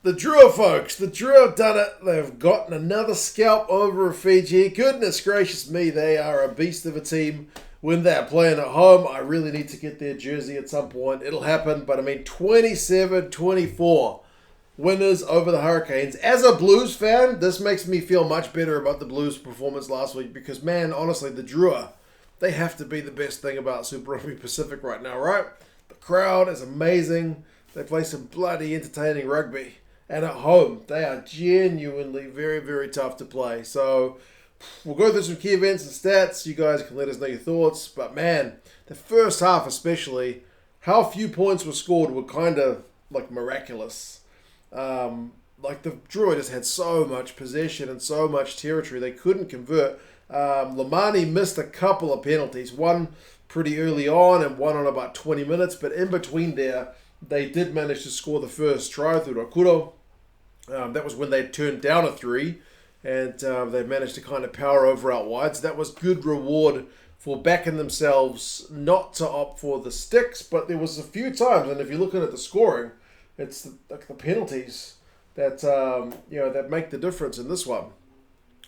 The Drua folks, the Drua have done it. They've gotten another scalp over Fiji. Goodness gracious me, they are a beast of a team when they're playing at home. I really need to get their jersey at some point. It'll happen, but I mean 27-24 winners over the Hurricanes. As a Blues fan, this makes me feel much better about the Blues' performance last week because, man, honestly, the Drua, they have to be the best thing about Super Rugby Pacific right now, right? The crowd is amazing. They play some bloody entertaining rugby. And at home, they are genuinely very, very tough to play. So we'll go through some key events and stats. You guys can let us know your thoughts. But man, the first half especially, how few points were scored were kind of like miraculous. Like the Drua just had so much possession and so much territory. They couldn't convert. Lamani missed a couple of penalties. One pretty early on and one on about 20 minutes. But in between there, they did manage to score the first try through Rakuro. That was when they turned down a 3 and they managed to kind of power over out wide. So that was good reward for backing themselves not to opt for the sticks. But there was a few times, and if you're looking at the scoring, it's the penalties that that make the difference in this one.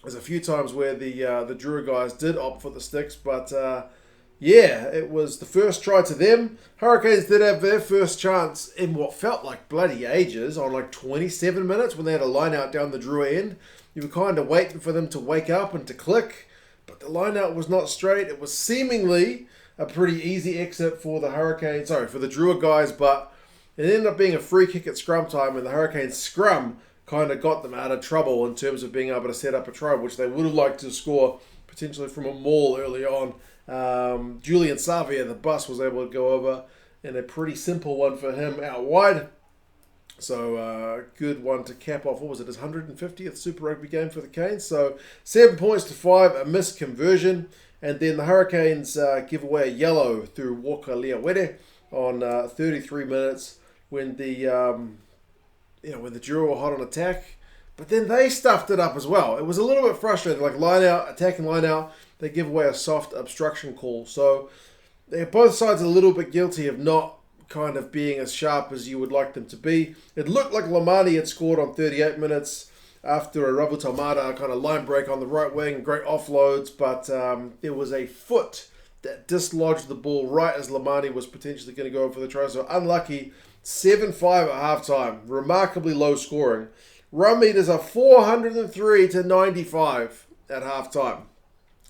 There's a few times where the Drua guys did opt for the sticks, but it was the first try to them. Hurricanes did have their first chance in what felt like bloody ages on like 27 minutes when they had a line out down the Drua end. You were kind of waiting for them to wake up and to click, but the line out was not straight. It was seemingly a pretty easy exit for the Hurricanes, for the Drua guys, but it ended up being a free kick at scrum time, and the Hurricanes scrum kind of got them out of trouble in terms of being able to set up a try, which they would have liked to score potentially from a maul early on. Julian Savia, the bus, was able to go over in a pretty simple one for him out wide. So good one to cap off, what was it, his 150th Super Rugby game for the Canes. So 7 points to 5, a missed conversion. And then the Hurricanes give away a yellow through Walker Leawede on 33 minutes when the when the Drua were hot on attack. But then they stuffed it up as well. It was a little bit frustrating, like line out, attacking line out. They give away a soft obstruction call. So they're both sides a little bit guilty of not kind of being as sharp as you would like them to be. It looked like Lamani had scored on 38 minutes after a Ravu Tamada kind of line break on the right wing, great offloads, but there was a foot that dislodged the ball right as Lamani was potentially going to go for the try. So unlucky, 7-5 at halftime. Remarkably low scoring. Run meters are 403-95 at halftime.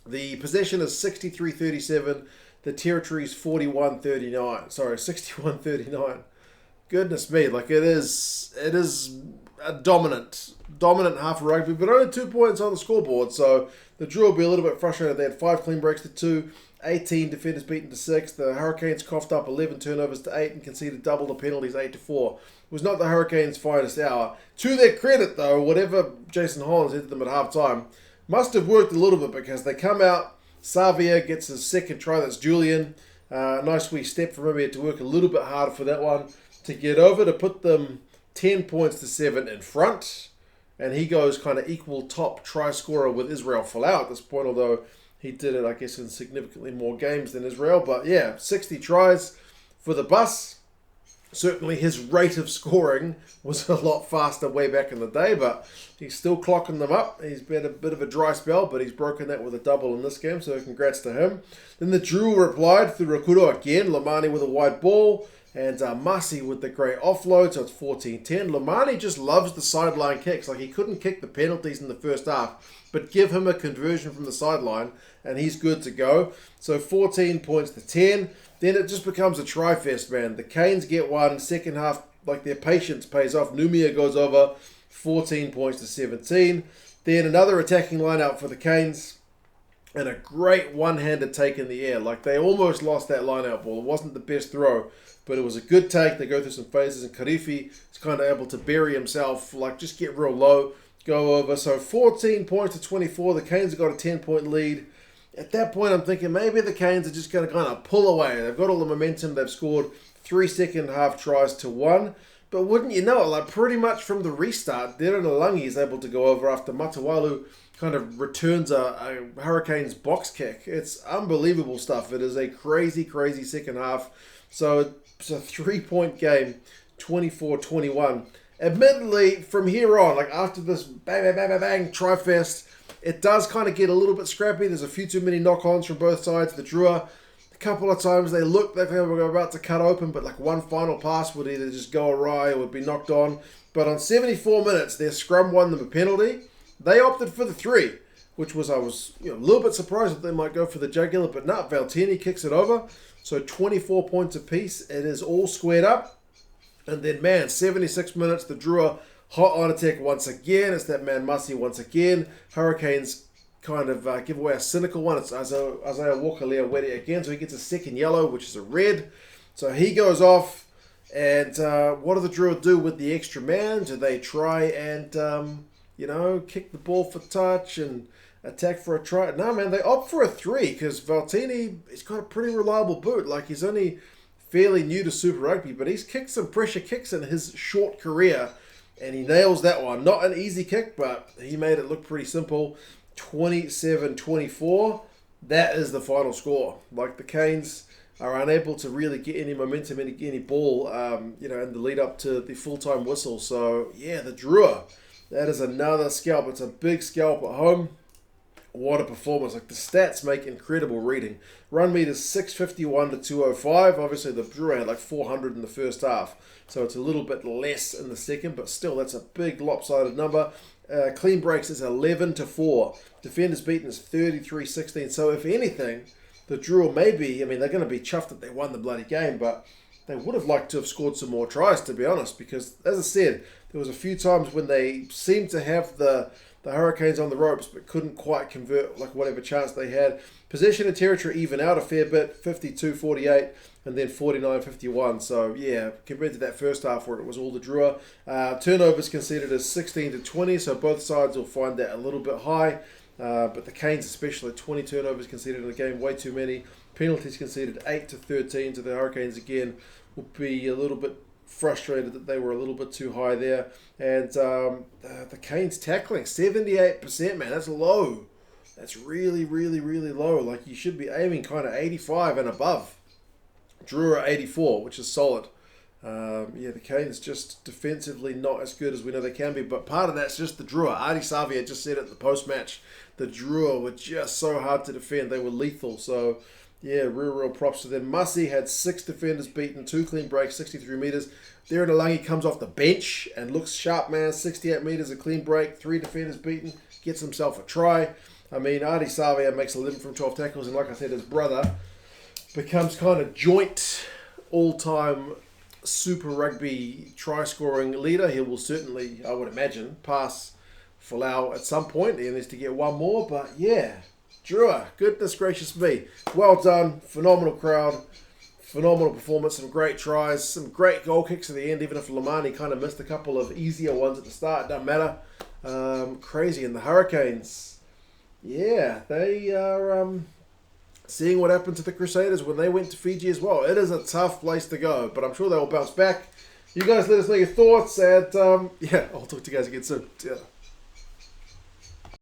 The possession is 63-37. The territory is 41-39. Sorry, 61-39. Goodness me, like it is a dominant half of rugby, but only 2 points on the scoreboard. So the Drua will be a little bit frustrated. They had 5 clean breaks to 2, 18 defenders beaten to 6. The Hurricanes coughed up 11 turnovers to 8 and conceded double the penalties, 8-4. It was not the Hurricanes' finest hour. To their credit, though, whatever Jason Holland said to them at halftime must have worked a little bit because they come out. Savia gets his second try. That's Julian. Nice wee step from him. He had to work a little bit harder for that one to get over to put them 10 points to 7 in front. And he goes kind of equal top try scorer with Israel Folau at this point, although he did it, I guess, in significantly more games than Israel. But yeah, 60 tries for the bus. Certainly his rate of scoring was a lot faster way back in the day, but he's still clocking them up. He's been a bit of a dry spell, but he's broken that with a double in this game, so congrats to him. Then the Drua replied through Rakuro again. Lamani with a wide ball, and Masi with the great offload, so it's 14-10. Lamani just loves the sideline kicks. Like, he couldn't kick the penalties in the first half, but give him a conversion from the sideline, and he's good to go. So 14 points to 10. Then it just becomes a try-fest, man. The Canes get one. Second half, like, their patience pays off. Numia goes over, 14 points to 17. Then another attacking line-out for the Canes. And a great one-handed take in the air. Like, they almost lost that line-out ball. It wasn't the best throw, but it was a good take. They go through some phases, and Karifi is kind of able to bury himself, like, just get real low, go over. So 14 points to 24. The Canes have got a 10-point lead. At that point, I'm thinking maybe the Canes are just going to kind of pull away. They've got all the momentum. They've scored 3 second-half tries to 1. But wouldn't you know it, like pretty much from the restart, Darren Alangi is able to go over after Matawalu kind of returns a Hurricanes box kick. It's unbelievable stuff. It is a crazy, crazy second half. So it's a 3-point game, 24-21 Admittedly, from here on, like after this bang, bang, bang, bang, bang, tri-fest, it does kind of get a little bit scrappy. There's a few too many knock-ons from both sides. The Drua, a couple of times they looked like they were about to cut open, but like one final pass would either just go awry or would be knocked on. But on 74 minutes, their scrum won them a penalty. They opted for the 3, which was, I was a little bit surprised that they might go for the jugular, but not. Valtini kicks it over. So 24 points apiece. It is all squared up. And then, man, 76 minutes, the Drua hot on attack once again. It's that man Mussy once again. Hurricanes kind of give away a cynical one. It's Isaiah Walker-Leawete again. So he gets a second yellow, which is a red. So he goes off. And what do the Drua do with the extra man? Do they try and, kick the ball for touch and attack for a try? No, man, they opt for a 3 because Valtini, he's got a pretty reliable boot. Like, he's only fairly new to Super Rugby, but he's kicked some pressure kicks in his short career, and he nails that one. Not an easy kick, but he made it look pretty simple. 27-24. That is the final score. Like, the Canes are unable to really get any momentum, any ball, in the lead up to the full-time whistle. So, yeah, the Drua, that is another scalp. It's a big scalp at home. What a performance. Like, the stats make incredible reading. Run meters 651 to 205. Obviously, the Drua had like 400 in the first half. So it's a little bit less in the second, but still, that's a big lopsided number. Clean breaks is 11 to 4. Defenders beaten is 33-16. So if anything, the Drua maybe, they're going to be chuffed that they won the bloody game, but they would have liked to have scored some more tries, to be honest, because, as I said, there was a few times when they seemed to have the Hurricanes on the ropes, but couldn't quite convert like whatever chance they had. Possession and territory even out a fair bit, 52-48, and then 49-51. So, yeah, compared to that first half where it was all the Drua. Turnovers conceded as 16-20, so both sides will find that a little bit high. But the Canes especially, 20 turnovers conceded in the game, way too many. Penalties conceded 8-13 to the Hurricanes again. Will be a little bit frustrated that they were a little bit too high there. And the Canes tackling, 78%, man. That's low. That's really, really, really low. Like, you should be aiming kind of 85 and above. Drua 84, which is solid. The Canes just defensively not as good as we know they can be, but part of that's just the Drua. Artie Savia just said at the post-match, the Drua were just so hard to defend. They were lethal. So, yeah, real props to them. Mussy had 6 defenders beaten, 2 clean breaks, 63 metres. Darren Alangi comes off the bench and looks sharp, man. 68 metres, a clean break, 3 defenders beaten, gets himself a try. Artie Savia makes 11 from 12 tackles, and like I said, his brother becomes kind of joint all-time Super Rugby try-scoring leader. He will certainly, I would imagine, pass Folau at some point. He needs to get one more, but yeah, Drua, goodness gracious me. Well done, phenomenal crowd, phenomenal performance, some great tries, some great goal kicks at the end, even if Lamani kind of missed a couple of easier ones at the start, doesn't matter. Crazy. And the Hurricanes, yeah, they are seeing what happened to the Crusaders when they went to Fiji as well. It is a tough place to go, but I'm sure they will bounce back. You guys let us know your thoughts, and I'll talk to you guys again soon. Yeah.